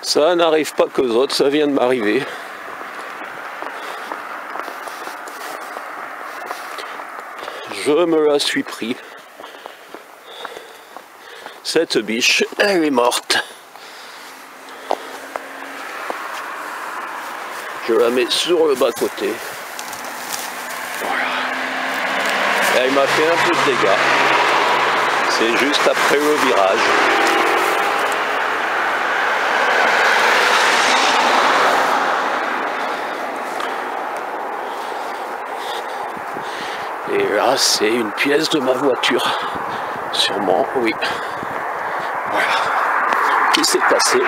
Ça n'arrive pas qu'aux autres, ça vient de m'arriver. Je me la suis pris. Cette biche, elle est morte. Je la mets sur le bas-côté. Voilà. Elle m'a fait un peu de dégâts. C'est juste après le virage. Et là, c'est une pièce de ma voiture. Sûrement, oui. Voilà. Qui s'est cassé.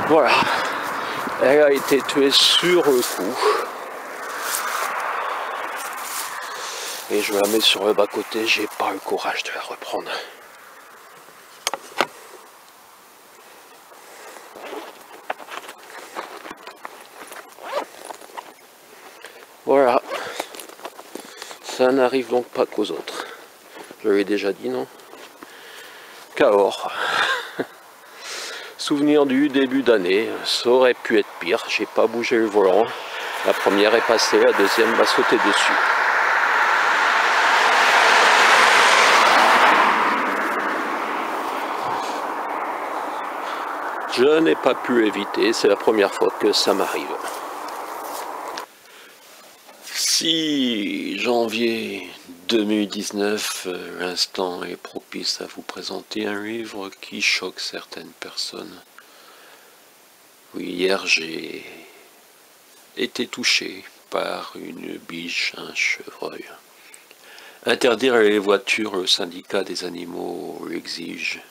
Voilà. Elle a été tuée sur le coup. Et je la mets sur le bas-côté, j'ai pas le courage de la reprendre. Voilà. Ça n'arrive donc pas qu'aux autres. Je l'ai déjà dit, non? Cahors. Souvenir du début d'année, ça aurait pu être pire, j'ai pas bougé le volant. La première est passée, la deuxième va sauter dessus. Je n'ai pas pu éviter, c'est la première fois que ça m'arrive. 6 janvier 2019, l'instant est propice à vous présenter un livre qui choque certaines personnes. Oui, hier j'ai été touché par une biche, un chevreuil. Interdire les voitures, le syndicat des animaux l'exige.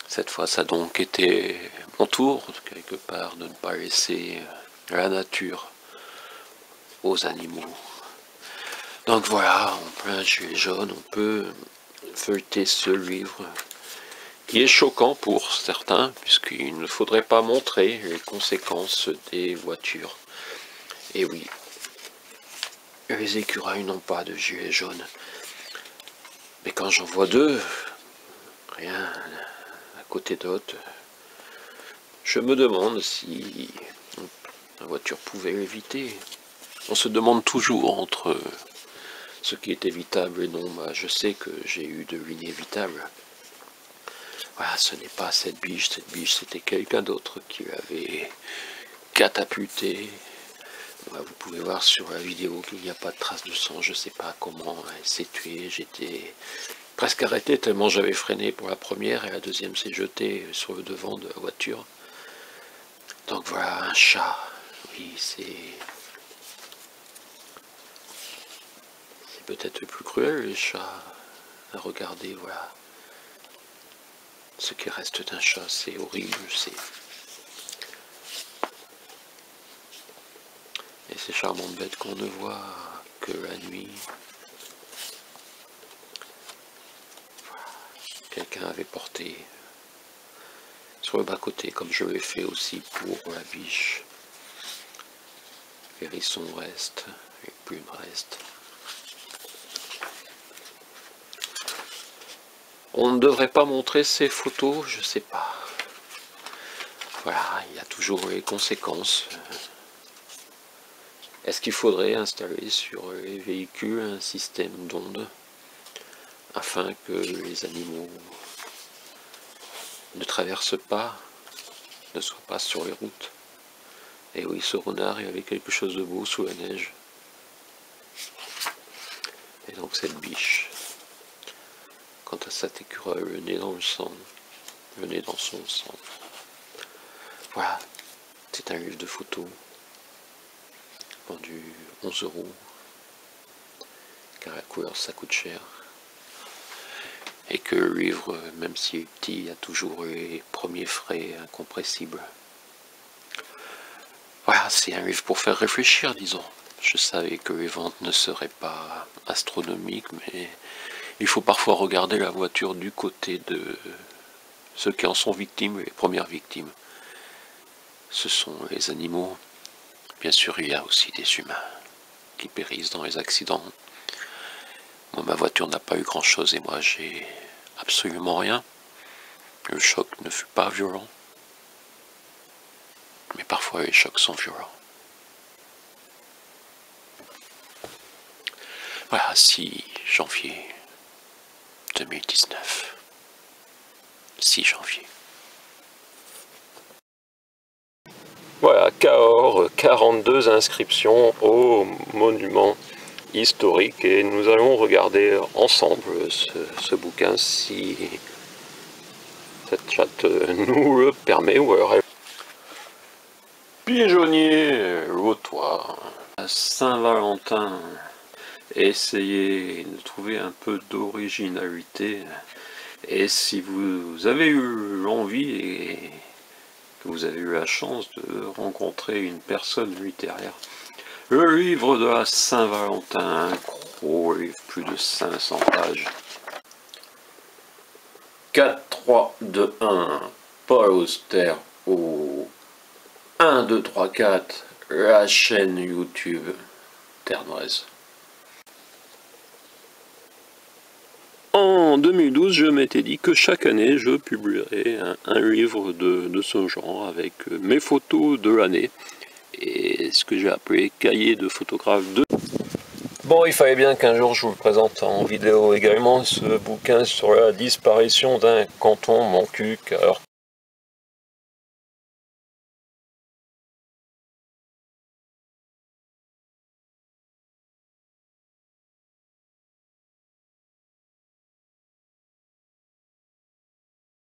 Cette fois, ça a donc été mon tour, quelque part, de ne pas laisser la nature aux animaux. Donc voilà, en plein gilet jaune, on peut feuilleter ce livre qui est choquant pour certains, puisqu'il ne faudrait pas montrer les conséquences des voitures. Et oui, les écureuils n'ont pas de gilet jaune. Mais quand j'en vois deux, rien à côté d'autre, je me demande si la voiture pouvait l'éviter. On se demande toujours entre ce qui est évitable et non. Bah, je sais que j'ai eu de l'inévitable. Voilà, ce n'est pas cette biche c'était quelqu'un d'autre qui l'avait catapulté. Voilà, vous pouvez voir sur la vidéo qu'il n'y a pas de traces de sang, je ne sais pas comment elle s'est tuée, j'étais presque arrêté tellement j'avais freiné pour la première et la deuxième s'est jetée sur le devant de la voiture. Donc voilà, un chat, oui, c'est peut-être le plus cruel, les chats, à regarder, voilà. Ce qui reste d'un chat, c'est horrible, c'est... Et ces charmantes bêtes qu'on ne voit que la nuit. Voilà. Quelqu'un avait porté sur le bas-côté, comme je l'ai fait aussi pour la biche. Les hérissons restent, les plumes restent. On ne devrait pas montrer ces photos, je sais pas. Voilà, il y a toujours les conséquences. Est-ce qu'il faudrait installer sur les véhicules un système d'ondes afin que les animaux ne traversent pas, ne soient pas sur les routes? Et oui, ce renard, il y avait quelque chose de beau sous la neige. Et donc cette biche, quant à cet écureuil, le nez dans le sang, le nez dans son sang. Voilà, c'est un livre de photos, vendu 11 €, car la couleur ça coûte cher. Et que le livre, même s'il est petit, a toujours les premiers frais incompressibles. Voilà, c'est un livre pour faire réfléchir, disons. Je savais que les ventes ne seraient pas astronomiques, mais il faut parfois regarder la voiture du côté de ceux qui en sont victimes, les premières victimes. Ce sont les animaux. Bien sûr, il y a aussi des humains. qui périssent dans les accidents. Moi, ma voiture n'a pas eu grand-chose et moi, j'ai absolument rien. Le choc ne fut pas violent. Mais parfois, les chocs sont violents. Voilà, 6 janvier 2019. 6 janvier. Voilà, Cahors, 42 inscriptions au monument historique et nous allons regarder ensemble ce bouquin si cette chatte nous le permet. Ou alors Pigeonnier Lotois, Saint-Valentin. Essayez de trouver un peu d'originalité. Et si vous avez eu l'envie et que vous avez eu la chance de rencontrer une personne littéraire, le livre de la Saint-Valentin, un gros livre, plus de 500 pages. 4, 3, 2, 1, Paul Auster au 1, 2, 3, 4, la chaîne YouTube Ternoise. En 2012, je m'étais dit que chaque année, je publierais un livre de ce genre avec mes photos de l'année et ce que j'ai appelé cahier de photographe de... Bon, il fallait bien qu'un jour je vous le présente en vidéo également, ce bouquin sur la disparition d'un canton Montcuq. Alors,